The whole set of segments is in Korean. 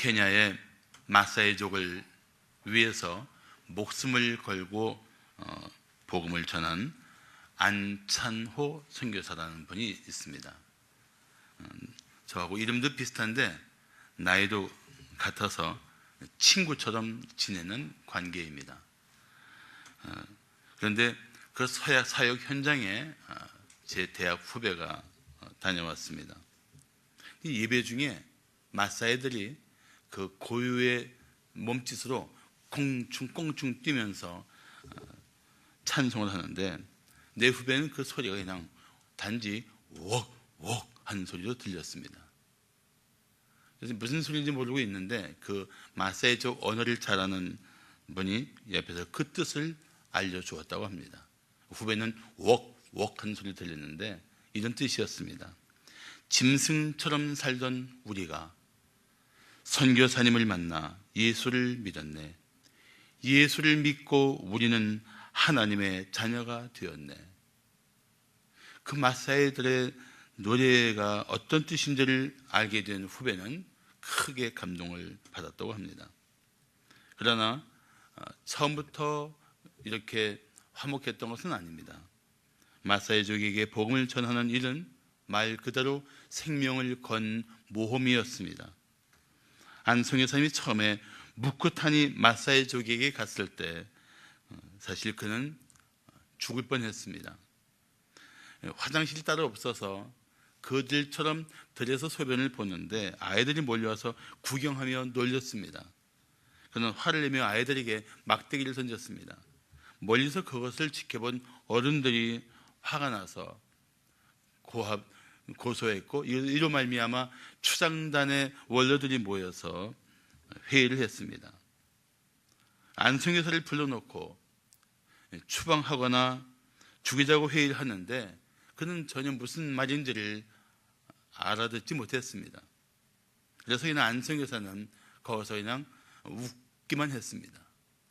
케냐의 마사이족을 위해서 목숨을 걸고 복음을 전한 안찬호 선교사라는 분이 있습니다. 저하고 이름도 비슷한데 나이도 같아서 친구처럼 지내는 관계입니다. 그런데 그 사역 현장에 제 대학 후배가 다녀왔습니다. 이 예배 중에 마사이들이 그 고유의 몸짓으로 꽁충꽁충 뛰면서 찬송을 하는데 내 후배는 그 소리가 그냥 단지 웍웍 하는 소리로 들렸습니다. 그래서 무슨 소리인지 모르고 있는데 그 마사이족 언어를 잘하는 분이 옆에서 그 뜻을 알려주었다고 합니다. 후배는 웍웍 하는 소리 들렸는데 이런 뜻이었습니다. 짐승처럼 살던 우리가 선교사님을 만나 예수를 믿었네. 예수를 믿고 우리는 하나님의 자녀가 되었네. 그 마사이들의 노래가 어떤 뜻인지를 알게 된 후배는 크게 감동을 받았다고 합니다. 그러나 처음부터 이렇게 화목했던 것은 아닙니다. 마사이족에게 복음을 전하는 일은 말 그대로 생명을 건 모험이었습니다. 안성교사님이 처음에 무쿠타니 마사이족에게 갔을 때 사실 그는 죽을 뻔했습니다. 화장실이 따로 없어서 그들처럼 들에서 소변을 보는데 아이들이 몰려와서 구경하며 놀렸습니다. 그는 화를 내며 아이들에게 막대기를 던졌습니다. 멀리서 그것을 지켜본 어른들이 화가 나서 고소했고 이로 말미암아 추장단의 원로들이 모여서 회의를 했습니다. 안성교사를 불러놓고 추방하거나 죽이자고 회의를 하는데 그는 전혀 무슨 말인지를 알아듣지 못했습니다. 그래서 그냥 안성교사는 거기서 그냥 웃기만 했습니다.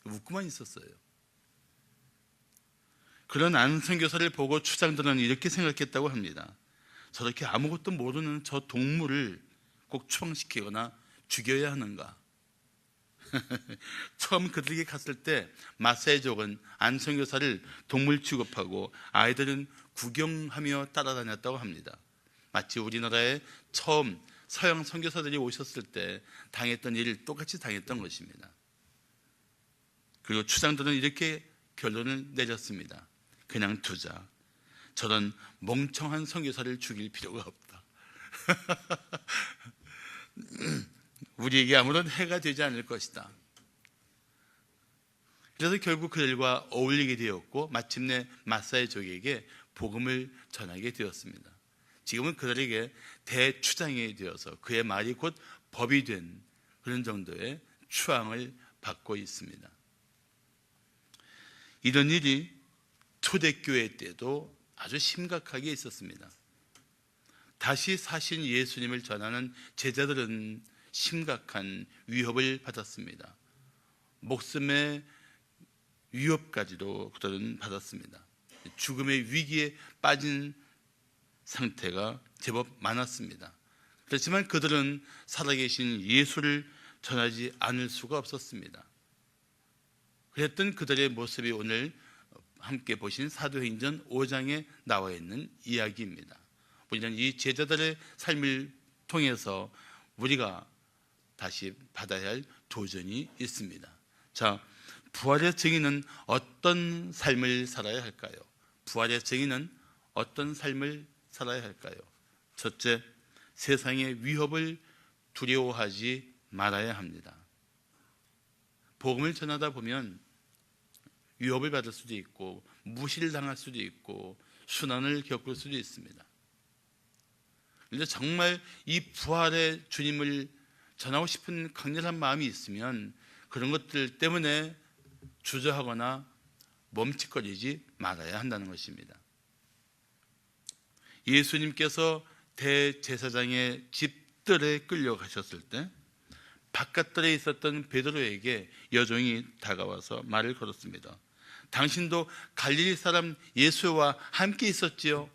웃고만 있었어요. 그런 안성교사를 보고 추장들은 이렇게 생각했다고 합니다. 저렇게 아무것도 모르는 저 동물을 꼭 추방시키거나 죽여야 하는가? 처음 그들에게 갔을 때 마사이족은 안성교사를 동물 취급하고 아이들은 구경하며 따라다녔다고 합니다. 마치 우리나라에 처음 서양 선교사들이 오셨을 때 당했던 일을 똑같이 당했던 것입니다. 그리고 추장들은 이렇게 결론을 내렸습니다. 그냥 두자. 저런 멍청한 선교사를 죽일 필요가 없다. 우리에게 아무런 해가 되지 않을 것이다. 그래서 결국 그들과 어울리게 되었고 마침내 마사이족에게 복음을 전하게 되었습니다. 지금은 그들에게 대추장이 되어서 그의 말이 곧 법이 된 그런 정도의 추앙을 받고 있습니다. 이런 일이 초대교회 때도 아주 심각하게 있었습니다. 다시 사신 예수님을 전하는 제자들은 심각한 위협을 받았습니다. 목숨의 위협까지도 그들은 받았습니다. 죽음의 위기에 빠진 상태가 제법 많았습니다. 그렇지만 그들은 살아계신 예수를 전하지 않을 수가 없었습니다. 그랬던 그들의 모습이 오늘 함께 보신 사도행전 5장에 나와 있는 이야기입니다. 우리는 이 제자들의 삶을 통해서 우리가 다시 받아야 할 도전이 있습니다. 자, 부활의 증인은 어떤 삶을 살아야 할까요? 부활의 증인은 어떤 삶을 살아야 할까요? 첫째, 세상의 위협을 두려워하지 말아야 합니다. 복음을 전하다 보면 위협을 받을 수도 있고 무시를 당할 수도 있고 순환을 겪을 수도 있습니다. 그런데 정말 이 부활의 주님을 전하고 싶은 강렬한 마음이 있으면 그런 것들 때문에 주저하거나 멈칫거리지 말아야 한다는 것입니다. 예수님께서 대제사장의 집들에 끌려가셨을 때 바깥들에 있었던 베드로에게 여종이 다가와서 말을 걸었습니다. 당신도 갈릴리 사람 예수와 함께 있었지요?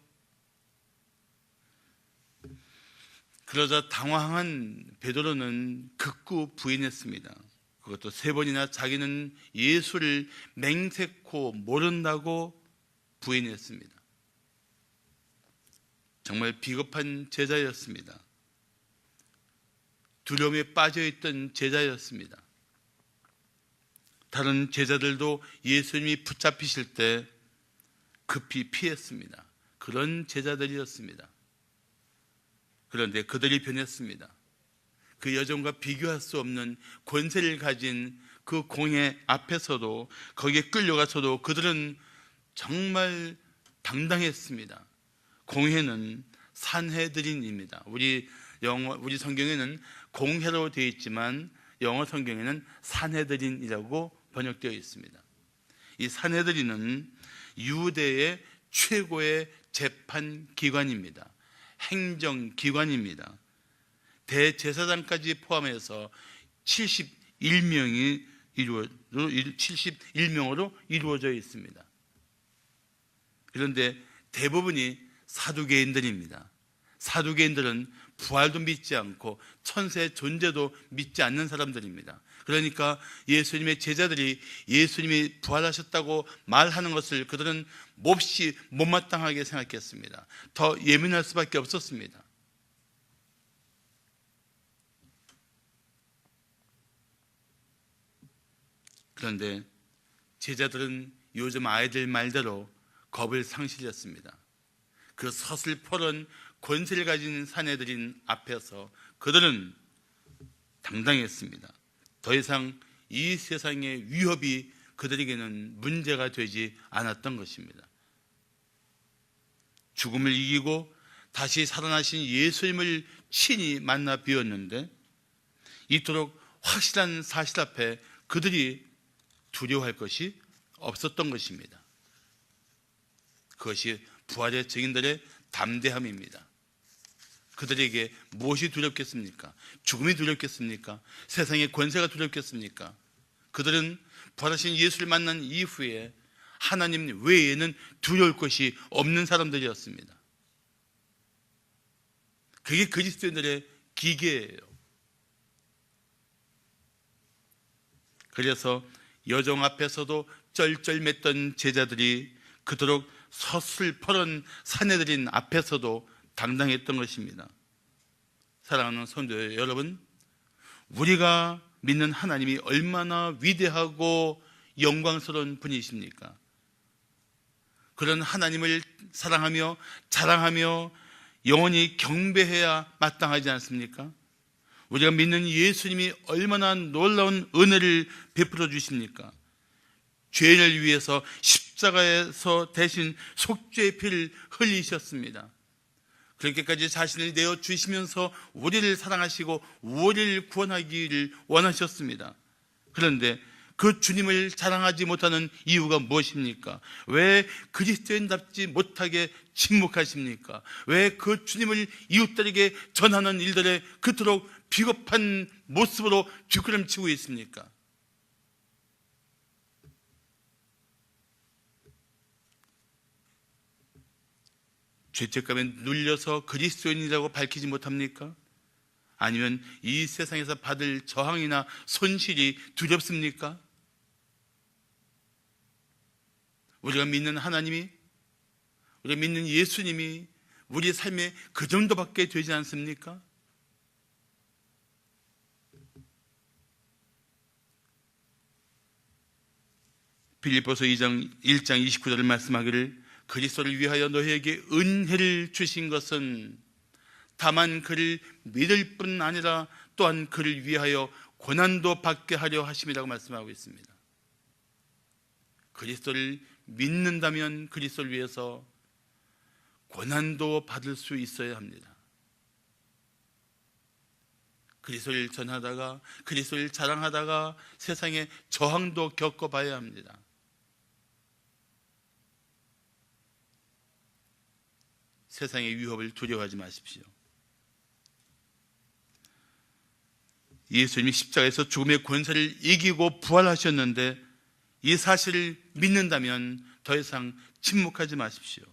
그러자 당황한 베드로는 극구 부인했습니다. 그것도 3번이나 자기는 예수를 맹세코 모른다고 부인했습니다. 정말 비겁한 제자였습니다. 두려움에 빠져있던 제자였습니다. 다른 제자들도 예수님이 붙잡히실 때 급히 피했습니다. 그런 제자들이었습니다. 그런데 그들이 변했습니다. 그 여정과 비교할 수 없는 권세를 가진 그 공회 앞에서도, 거기에 끌려가서도 그들은 정말 당당했습니다. 공회는 산헤드린입니다. 우리 성경에는 공회로 되어 있지만 영어 성경에는 산헤드린이라고 번역되어 있습니다. 이 산헤드린은 유대의 최고의 재판기관입니다. 행정기관입니다. 대제사장까지 포함해서 71명으로 이루어져 있습니다. 그런데 대부분이 사두개인들입니다. 사두개인들은 부활도 믿지 않고 천사의 존재도 믿지 않는 사람들입니다. 그러니까 예수님의 제자들이 예수님이 부활하셨다고 말하는 것을 그들은 몹시 못마땅하게 생각했습니다. 더 예민할 수밖에 없었습니다. 그런데 제자들은 요즘 아이들 말대로 겁을 상실했습니다. 그 서슬퍼런 권세를 가진 사내들인 앞에서 그들은 당당했습니다. 더 이상 이 세상의 위협이 그들에게는 문제가 되지 않았던 것입니다. 죽음을 이기고 다시 살아나신 예수님을 친히 만나 뵈었는데 이토록 확실한 사실 앞에 그들이 두려워할 것이 없었던 것입니다. 그것이 부활의 증인들의 담대함입니다. 그들에게 무엇이 두렵겠습니까? 죽음이 두렵겠습니까? 세상의 권세가 두렵겠습니까? 그들은 부활하신 예수를 만난 이후에 하나님 외에는 두려울 것이 없는 사람들이었습니다. 그게 그리스도인들의 기계예요. 그래서 여정 앞에서도 쩔쩔맸던 제자들이 그토록 서슬퍼런 사내들인 앞에서도 당당했던 것입니다. 사랑하는 성도 여러분, 우리가 믿는 하나님이 얼마나 위대하고 영광스러운 분이십니까? 그런 하나님을 사랑하며 자랑하며 영원히 경배해야 마땅하지 않습니까? 우리가 믿는 예수님이 얼마나 놀라운 은혜를 베풀어 주십니까? 죄인을 위해서 십자가에서 대신 속죄의 피를 흘리셨습니다. 그렇게까지 자신을 내어주시면서 우리를 사랑하시고 우리를 구원하기를 원하셨습니다. 그런데 그 주님을 자랑하지 못하는 이유가 무엇입니까? 왜 그리스도인답지 못하게 침묵하십니까? 왜 그 주님을 이웃들에게 전하는 일들에 그토록 비겁한 모습으로 뒷걸음치고 있습니까? 죄책감에 눌려서 그리스도인이라고 밝히지 못합니까? 아니면 이 세상에서 받을 저항이나 손실이 두렵습니까? 우리가 믿는 하나님이, 우리가 믿는 예수님이 우리 삶에 그 정도밖에 되지 않습니까? 빌립보서 1장 29절을 말씀하기를 그리스도를 위하여 너희에게 은혜를 주신 것은 다만 그를 믿을 뿐 아니라 또한 그를 위하여 고난도 받게 하려 하심이라고 말씀하고 있습니다. 그리스도를 믿는다면 그리스도를 위해서 고난도 받을 수 있어야 합니다. 그리스도를 전하다가 그리스도를 자랑하다가 세상에 저항도 겪어봐야 합니다. 세상의 위협을 두려워하지 마십시오. 예수님이 십자가에서 죽음의 권세를 이기고 부활하셨는데 이 사실을 믿는다면 더 이상 침묵하지 마십시오.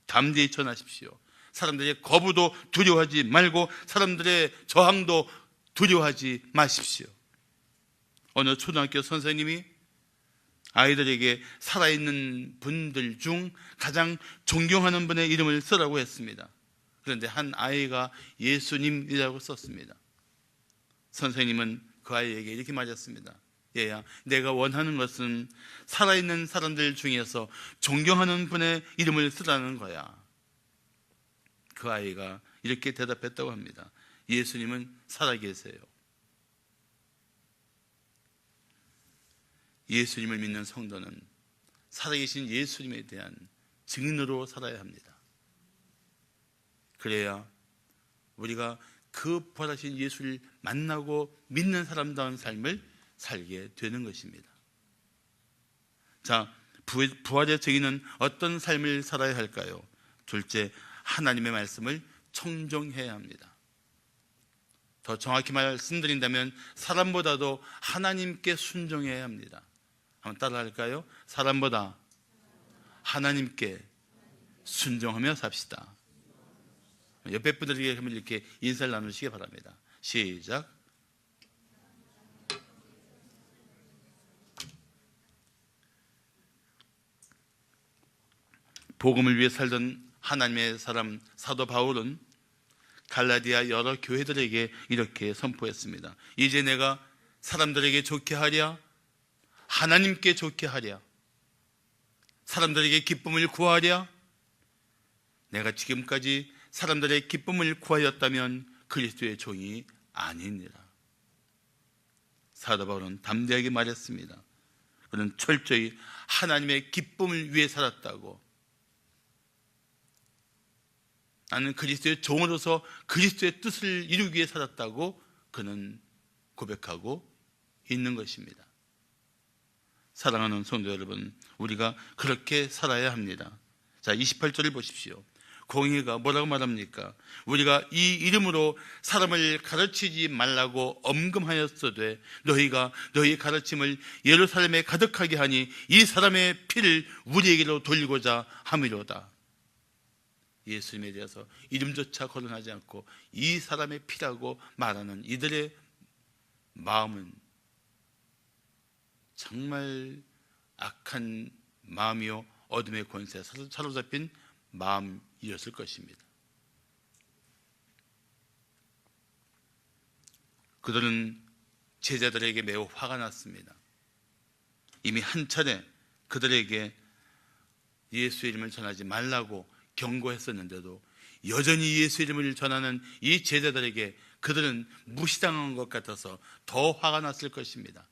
담대히 전하십시오. 사람들의 거부도 두려워하지 말고 사람들의 저항도 두려워하지 마십시오. 어느 초등학교 선생님이 아이들에게 살아있는 분들 중 가장 존경하는 분의 이름을 쓰라고 했습니다. 그런데 한 아이가 예수님이라고 썼습니다. 선생님은 그 아이에게 이렇게 말했습니다. 얘야, 내가 원하는 것은 살아있는 사람들 중에서 존경하는 분의 이름을 쓰라는 거야. 그 아이가 이렇게 대답했다고 합니다. 예수님은 살아계세요. 예수님을 믿는 성도는 살아계신 예수님에 대한 증인으로 살아야 합니다. 그래야 우리가 그 부활하신 예수를 만나고 믿는 사람다운 삶을 살게 되는 것입니다. 자, 부활의 증인은 어떤 삶을 살아야 할까요? 둘째, 하나님의 말씀을 청종해야 합니다. 더 정확히 말씀드린다면 사람보다도 하나님께 순종해야 합니다. 한번 따라 할까요? 사람보다 하나님께 순종하며 삽시다. 옆에 분들에게 한번 이렇게 인사를 나누시기 바랍니다. 시작. 복음을 위해 살던 하나님의 사람 사도 바울은 갈라디아 여러 교회들에게 이렇게 선포했습니다. 이제 내가 사람들에게 좋게 하랴, 하나님께 좋게 하랴, 사람들에게 기쁨을 구하랴. 내가 지금까지 사람들의 기쁨을 구하였다면 그리스도의 종이 아니니라. 사도 바울은 담대하게 말했습니다. 그는 철저히 하나님의 기쁨을 위해 살았다고, 나는 그리스도의 종으로서 그리스도의 뜻을 이루기 위해 살았다고 그는 고백하고 있는 것입니다. 사랑하는 성도 여러분, 우리가 그렇게 살아야 합니다. 자, 28절을 보십시오. 공의가 뭐라고 말합니까? 우리가 이 이름으로 사람을 가르치지 말라고 엄금하였어되 너희가 너희 가르침을 예루살렘에 가득하게 하니 이 사람의 피를 우리에게로 돌리고자 함이로다. 예수님에 대해서 이름조차 거론하지 않고 이 사람의 피라고 말하는 이들의 마음은 정말 악한 마음이요 어둠의 권세에 사로잡힌 마음이었을 것입니다. 그들은 제자들에게 매우 화가 났습니다. 이미 한 차례 그들에게 예수의 이름을 전하지 말라고 경고했었는데도 여전히 예수 이름을 전하는 이 제자들에게 그들은 무시당한 것 같아서 더 화가 났을 것입니다.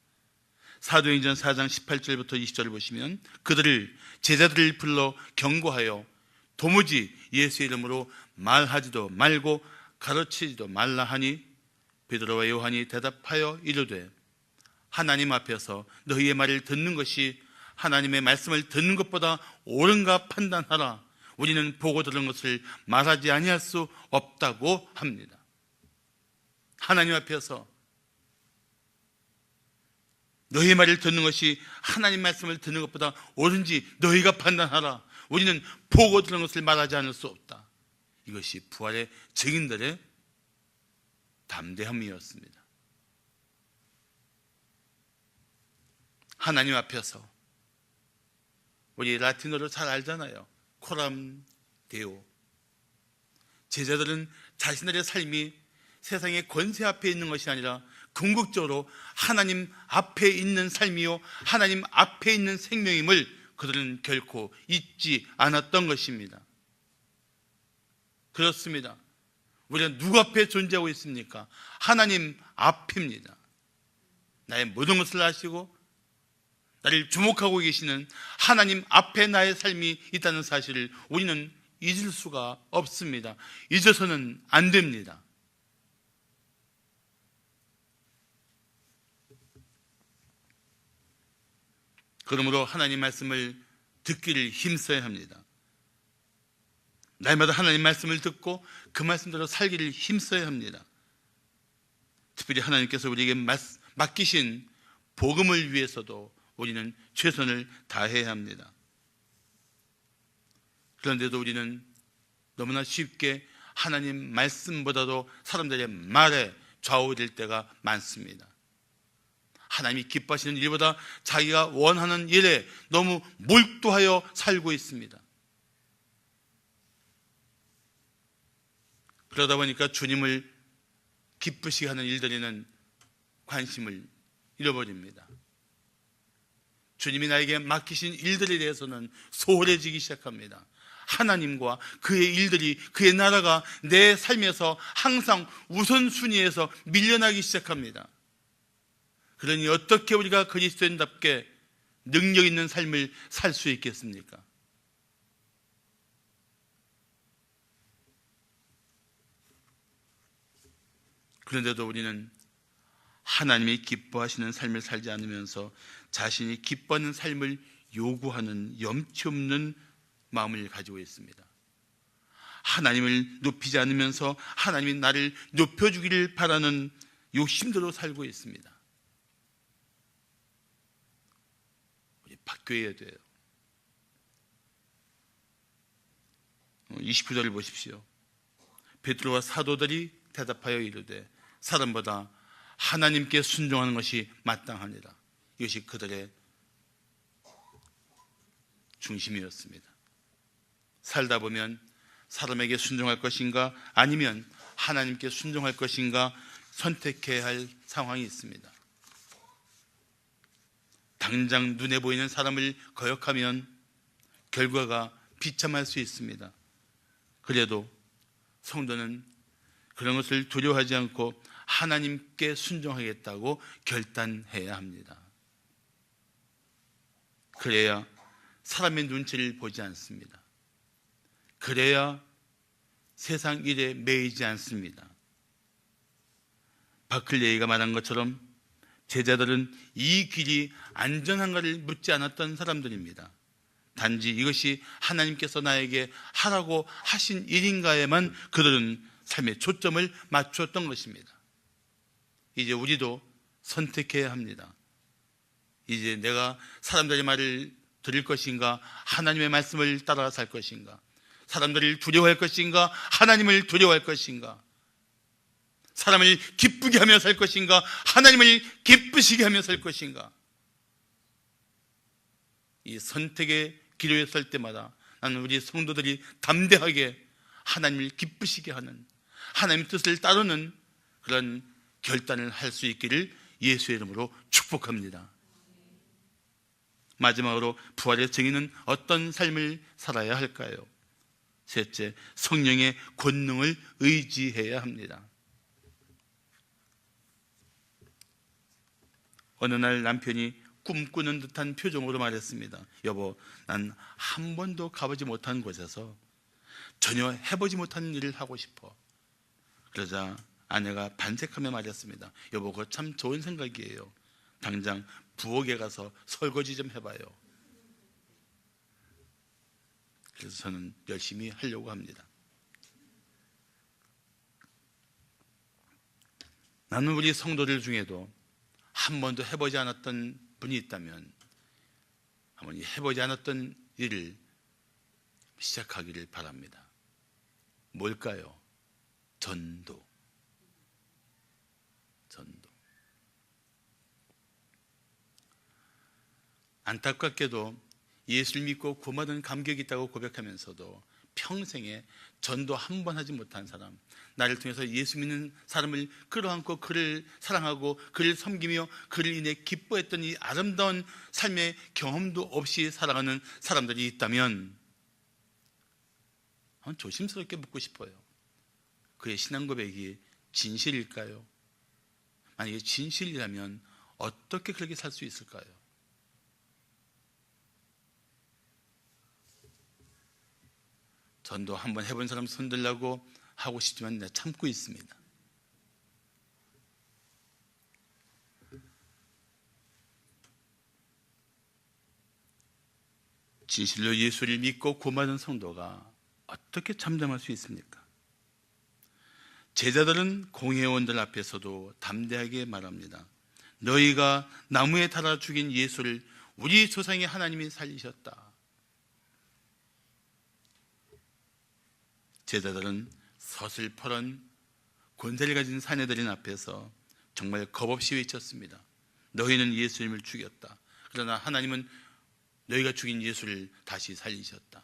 사도행전 4장 18절부터 20절을 보시면 그들을 제자들을 불러 경고하여 도무지 예수 이름으로 말하지도 말고 가르치지도 말라 하니 베드로와 요한이 대답하여 이르되 하나님 앞에서 너희의 말을 듣는 것이 하나님의 말씀을 듣는 것보다 옳은가 판단하라. 우리는 보고 들은 것을 말하지 아니할 수 없다고 합니다. 하나님 앞에서 너희의 말을 듣는 것이 하나님 말씀을 듣는 것보다 옳은지 너희가 판단하라. 우리는 보고 들은 것을 말하지 않을 수 없다. 이것이 부활의 증인들의 담대함이었습니다. 하나님 앞에서, 우리 라틴어로 잘 알잖아요. 코람 데오. 제자들은 자신들의 삶이 세상의 권세 앞에 있는 것이 아니라 궁극적으로 하나님 앞에 있는 삶이요 하나님 앞에 있는 생명임을 그들은 결코 잊지 않았던 것입니다. 그렇습니다. 우리가 누구 앞에 존재하고 있습니까? 하나님 앞입니다. 나의 모든 것을 아시고 나를 주목하고 계시는 하나님 앞에 나의 삶이 있다는 사실을 우리는 잊을 수가 없습니다. 잊어서는 안 됩니다. 그러므로 하나님 말씀을 듣기를 힘써야 합니다. 날마다 하나님 말씀을 듣고 그 말씀대로 살기를 힘써야 합니다. 특별히 하나님께서 우리에게 맡기신 복음을 위해서도 우리는 최선을 다해야 합니다. 그런데도 우리는 너무나 쉽게 하나님 말씀보다도 사람들의 말에 좌우될 때가 많습니다. 하나님이 기뻐하시는 일보다 자기가 원하는 일에 너무 몰두하여 살고 있습니다. 그러다 보니까 주님을 기쁘시게 하는 일들에는 관심을 잃어버립니다. 주님이 나에게 맡기신 일들에 대해서는 소홀해지기 시작합니다. 하나님과 그의 일들이, 그의 나라가 내 삶에서 항상 우선순위에서 밀려나기 시작합니다. 그러니 어떻게 우리가 그리스도인답게 능력 있는 삶을 살 수 있겠습니까? 그런데도 우리는 하나님이 기뻐하시는 삶을 살지 않으면서 자신이 기뻐하는 삶을 요구하는 염치 없는 마음을 가지고 있습니다. 하나님을 높이지 않으면서 하나님이 나를 높여주기를 바라는 욕심대로 살고 있습니다. 우리 바뀌어야 돼요. 29절을 보십시오. 베드로와 사도들이 대답하여 이르되 사람보다 하나님께 순종하는 것이 마땅하니라. 이것이 그들의 중심이었습니다. 살다 보면 사람에게 순종할 것인가 아니면 하나님께 순종할 것인가 선택해야 할 상황이 있습니다. 당장 눈에 보이는 사람을 거역하면 결과가 비참할 수 있습니다. 그래도 성도는 그런 것을 두려워하지 않고 하나님께 순종하겠다고 결단해야 합니다. 그래야 사람의 눈치를 보지 않습니다. 그래야 세상 일에 매이지 않습니다. 바클레이가 말한 것처럼 제자들은 이 길이 안전한가를 묻지 않았던 사람들입니다. 단지 이것이 하나님께서 나에게 하라고 하신 일인가에만 그들은 삶의 초점을 맞추었던 것입니다. 이제 우리도 선택해야 합니다. 이제 내가 사람들의 말을 들을 것인가 하나님의 말씀을 따라 살 것인가, 사람들을 두려워할 것인가 하나님을 두려워할 것인가, 사람을 기쁘게 하며 살 것인가 하나님을 기쁘시게 하며 살 것인가. 이 선택의 기로에 설 때마다 나는 우리 성도들이 담대하게 하나님을 기쁘시게 하는, 하나님의 뜻을 따르는 그런 결단을 할 수 있기를 예수의 이름으로 축복합니다. 마지막으로 부활의 증인은 어떤 삶을 살아야 할까요? 셋째, 성령의 권능을 의지해야 합니다. 어느 날 남편이 꿈꾸는 듯한 표정으로 말했습니다. 여보, 난 한 번도 가보지 못한 곳에서 전혀 해보지 못한 일을 하고 싶어. 그러자 아내가 반색하며 말했습니다. 여보, 그거 참 좋은 생각이에요. 당장 부엌에 가서 설거지 좀 해봐요. 그래서 저는 열심히 하려고 합니다. 나는 우리 성도들 중에도 한 번도 해보지 않았던 분이 있다면 한번 해보지 않았던 일을 시작하기를 바랍니다. 뭘까요? 전도. 안타깝게도 예수를 믿고 구원받은 감격이 있다고 고백하면서도 평생에 전도 한 번 하지 못한 사람, 나를 통해서 예수 믿는 사람을 끌어안고 그를 사랑하고 그를 섬기며 그를 인해 기뻐했던 이 아름다운 삶의 경험도 없이 살아가는 사람들이 있다면 조심스럽게 묻고 싶어요. 그의 신앙 고백이 진실일까요? 만약에 진실이라면 어떻게 그렇게 살 수 있을까요? 전도 한번 해본 사람 손들라고 하고 싶지만 내가 참고 있습니다. 진실로 예수를 믿고 구원받은 성도가 어떻게 참담할 수 있습니까? 제자들은 공회원들 앞에서도 담대하게 말합니다. 너희가 나무에 달아 죽인 예수를 우리 조상의 하나님이 살리셨다. 제자들은 서슬퍼런 권세를 가진 사내들인 앞에서 정말 겁없이 외쳤습니다. 너희는 예수님을 죽였다. 그러나 하나님은 너희가 죽인 예수를 다시 살리셨다.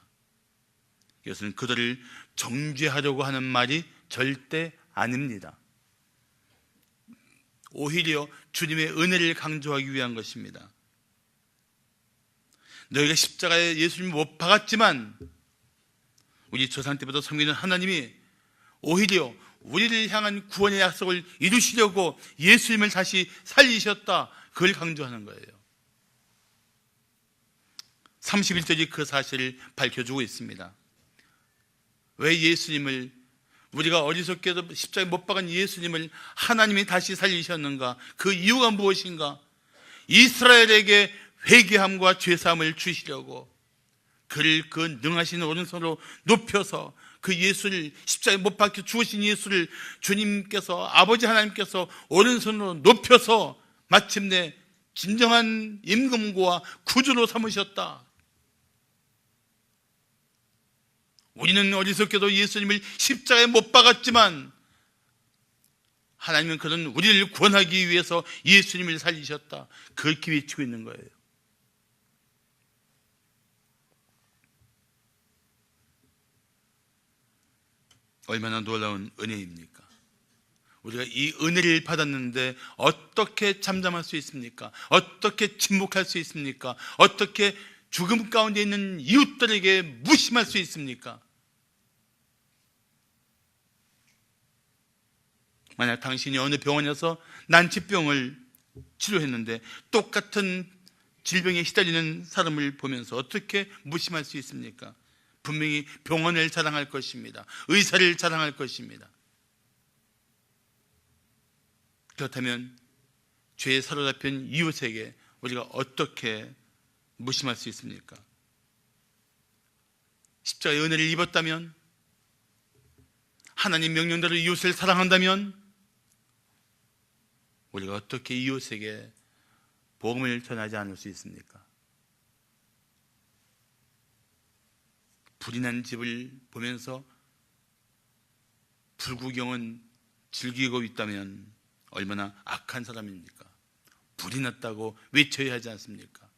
이것은 그들을 정죄하려고 하는 말이 절대 아닙니다. 오히려 주님의 은혜를 강조하기 위한 것입니다. 너희가 십자가에 예수님을 못 박았지만 우리 조상 때부터 섬기는 하나님이 오히려 우리를 향한 구원의 약속을 이루시려고 예수님을 다시 살리셨다. 그걸 강조하는 거예요. 31절이 그 사실을 밝혀주고 있습니다. 왜 예수님을, 우리가 어리석게도 십자가에 못 박은 예수님을 하나님이 다시 살리셨는가? 그 이유가 무엇인가? 이스라엘에게 회개함과 죄사함을 주시려고 그를 그 능하신 오른손으로 높여서 그 예수를, 십자가에 못 박혀 죽으신 예수를 주님께서, 아버지 하나님께서 오른손으로 높여서 마침내 진정한 임금과 구주로 삼으셨다. 우리는 어리석게도 예수님을 십자가에 못 박았지만 하나님은 그는 우리를 구원하기 위해서 예수님을 살리셨다. 그렇게 외치고 있는 거예요. 얼마나 놀라운 은혜입니까? 우리가 이 은혜를 받았는데 어떻게 잠잠할 수 있습니까? 어떻게 침묵할 수 있습니까? 어떻게 죽음 가운데 있는 이웃들에게 무심할 수 있습니까? 만약 당신이 어느 병원에서 난치병을 치료했는데 똑같은 질병에 시달리는 사람을 보면서 어떻게 무심할 수 있습니까? 분명히 병원을 자랑할 것입니다. 의사를 자랑할 것입니다. 그렇다면 죄에 사로잡힌 이웃에게 우리가 어떻게 무심할 수 있습니까? 십자가의 은혜를 입었다면, 하나님 명령대로 이웃을 사랑한다면 우리가 어떻게 이웃에게 복음을 전하지 않을 수 있습니까? 불이 난 집을 보면서 불구경은 즐기고 있다면 얼마나 악한 사람입니까? 불이 났다고 외쳐야 하지 않습니까?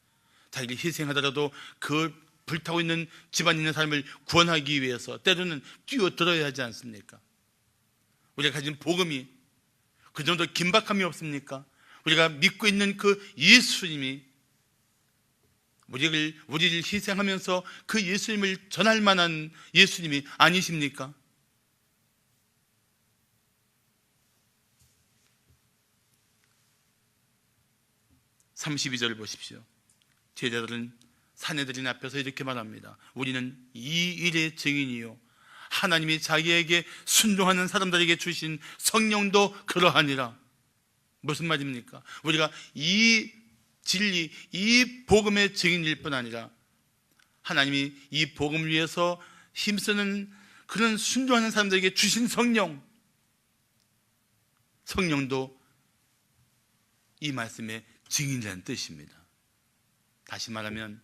자기를 희생하더라도 그 불타고 있는 집안에 있는 사람을 구원하기 위해서 때로는 뛰어들어야 하지 않습니까? 우리가 가진 복음이 그 정도 긴박함이 없습니까? 우리가 믿고 있는 그 예수님이 우리를 희생하면서 그 예수님을 전할 만한 예수님이 아니십니까? (32절) 보십시오. 제자들은 사내들인 앞에서 이렇게 말합니다. 우리는 이 일의 증인이요, 하나님이 자기에게 순종하는 사람들에게 주신 성령도 그러하니라. 무슨 말입니까? 우리가 이 진리, 이 복음의 증인일 뿐 아니라 하나님이 이 복음을 위해서 힘쓰는 그런 순종하는 사람들에게 주신 성령도 이 말씀의 증인이라는 뜻입니다. 다시 말하면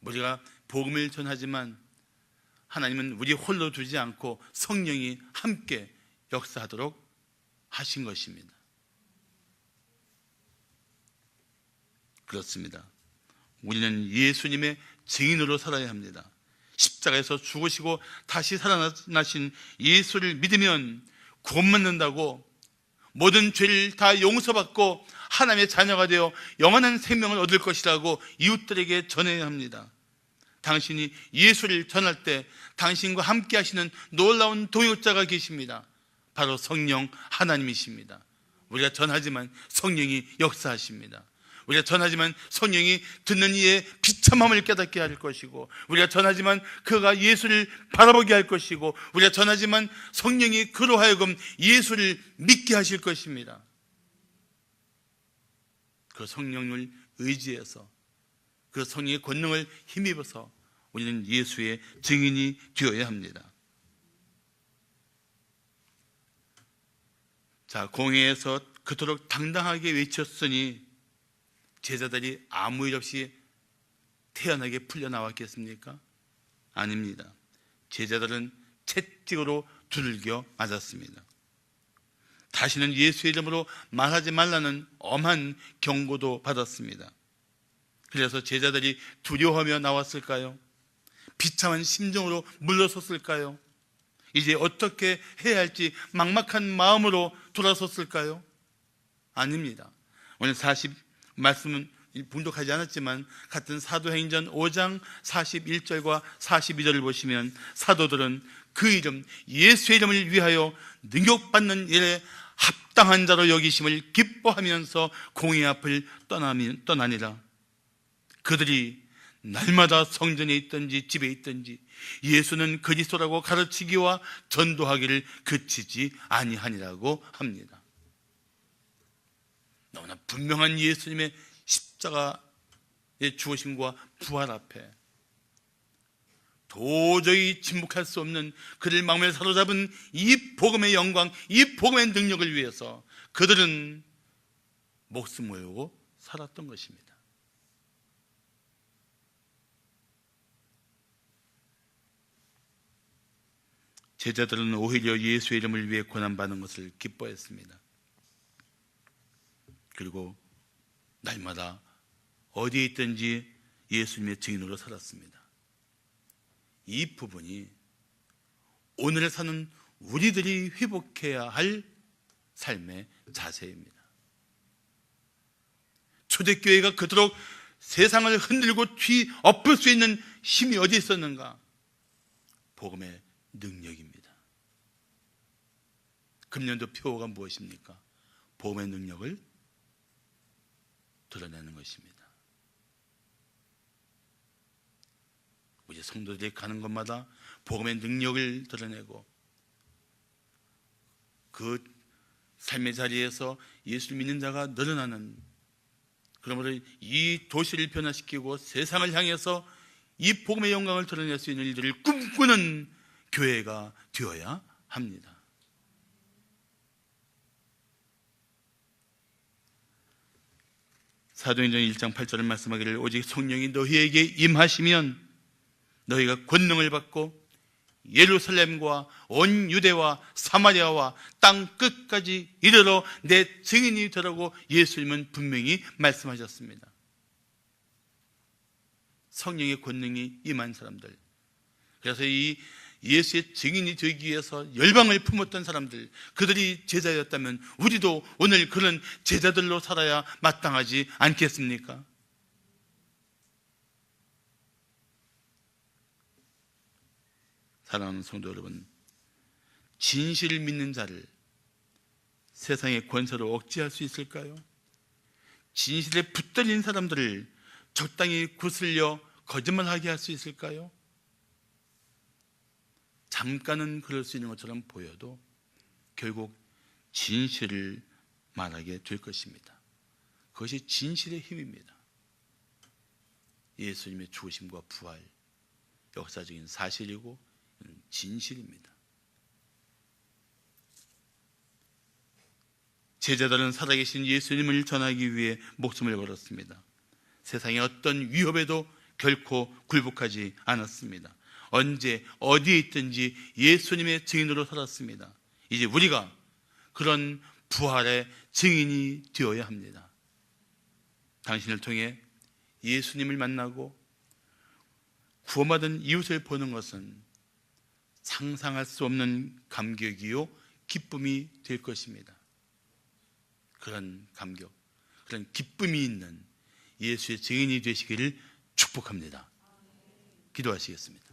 우리가 복음을 전하지만 하나님은 우리 홀로 두지 않고 성령이 함께 역사하도록 하신 것입니다. 그렇습니다. 우리는 예수님의 증인으로 살아야 합니다. 십자가에서 죽으시고 다시 살아나신 예수를 믿으면 구원받는다고, 모든 죄를 다 용서받고 하나님의 자녀가 되어 영원한 생명을 얻을 것이라고 이웃들에게 전해야 합니다. 당신이 예수를 전할 때 당신과 함께 하시는 놀라운 동역자가 계십니다. 바로 성령 하나님이십니다. 우리가 전하지만 성령이 역사하십니다. 우리가 전하지만 성령이 듣는 이의 비참함을 깨닫게 할 것이고, 우리가 전하지만 그가 예수를 바라보게 할 것이고, 우리가 전하지만 성령이 그로 하여금 예수를 믿게 하실 것입니다. 그 성령을 의지해서, 그 성령의 권능을 힘입어서 우리는 예수의 증인이 되어야 합니다. 자, 공회에서 그토록 당당하게 외쳤으니 제자들이 아무 일 없이 태연하게 풀려나왔겠습니까? 아닙니다. 제자들은 채찍으로 두들겨 맞았습니다. 다시는 예수의 이름으로 말하지 말라는 엄한 경고도 받았습니다. 그래서 제자들이 두려워하며 나왔을까요? 비참한 심정으로 물러섰을까요? 이제 어떻게 해야 할지 막막한 마음으로 돌아섰을까요? 아닙니다. 오늘 말씀은 분독하지 않았지만 같은 사도행전 5장 41절과 42절을 보시면 사도들은 그 이름 예수의 이름을 위하여 능욕받는 일에 합당한 자로 여기심을 기뻐하면서 공의 앞을 떠나니라. 그들이 날마다 성전에 있든지 집에 있든지 예수는 그리스도라고 가르치기와 전도하기를 그치지 아니하니라고 합니다. 너무나 분명한 예수님의 십자가의 죽으심과 부활 앞에 도저히 침묵할 수 없는 그를 마음에 사로잡은 이 복음의 영광, 이 복음의 능력을 위해서 그들은 목숨을 걸고 살았던 것입니다. 제자들은 오히려 예수의 이름을 위해 고난받는 것을 기뻐했습니다. 그리고 날마다 어디에 있든지 예수님의 증인으로 살았습니다. 이 부분이 오늘 사는 우리들이 회복해야 할 삶의 자세입니다. 초대교회가 그토록 세상을 흔들고 뒤엎을 수 있는 힘이 어디 있었는가? 복음의 능력입니다. 금년도 표어가 무엇입니까? 복음의 능력을 드러내는 것입니다. 우리 성도들이 가는 곳마다 복음의 능력을 드러내고 그 삶의 자리에서 예수를 믿는 자가 늘어나는, 그러므로 이 도시를 변화시키고 세상을 향해서 이 복음의 영광을 드러낼 수 있는 일들을 꿈꾸는 교회가 되어야 합니다. 사도행전 1장 8절을 말씀하기를 오직 성령이 너희에게 임하시면 너희가 권능을 받고 예루살렘과 온 유대와 사마리아와 땅 끝까지 이르러 내 증인이 되라고 예수님은 분명히 말씀하셨습니다. 성령의 권능이 임한 사람들, 그래서 이 예수의 증인이 되기 위해서 열방을 품었던 사람들, 그들이 제자였다면 우리도 오늘 그런 제자들로 살아야 마땅하지 않겠습니까? 사랑하는 성도 여러분, 진실을 믿는 자를 세상의 권세로 억제할 수 있을까요? 진실에 붙들린 사람들을 적당히 구슬려 거짓말하게 할 수 있을까요? 잠깐은 그럴 수 있는 것처럼 보여도 결국 진실을 말하게 될 것입니다. 그것이 진실의 힘입니다. 예수님의 죽으심과 부활, 역사적인 사실이고 진실입니다. 제자들은 살아계신 예수님을 전하기 위해 목숨을 걸었습니다. 세상의 어떤 위협에도 결코 굴복하지 않았습니다. 언제 어디에 있든지 예수님의 증인으로 살았습니다. 이제 우리가 그런 부활의 증인이 되어야 합니다. 당신을 통해 예수님을 만나고 구원받은 이웃을 보는 것은 상상할 수 없는 감격이요 기쁨이 될 것입니다. 그런 감격, 그런 기쁨이 있는 예수의 증인이 되시기를 축복합니다. 기도하시겠습니다.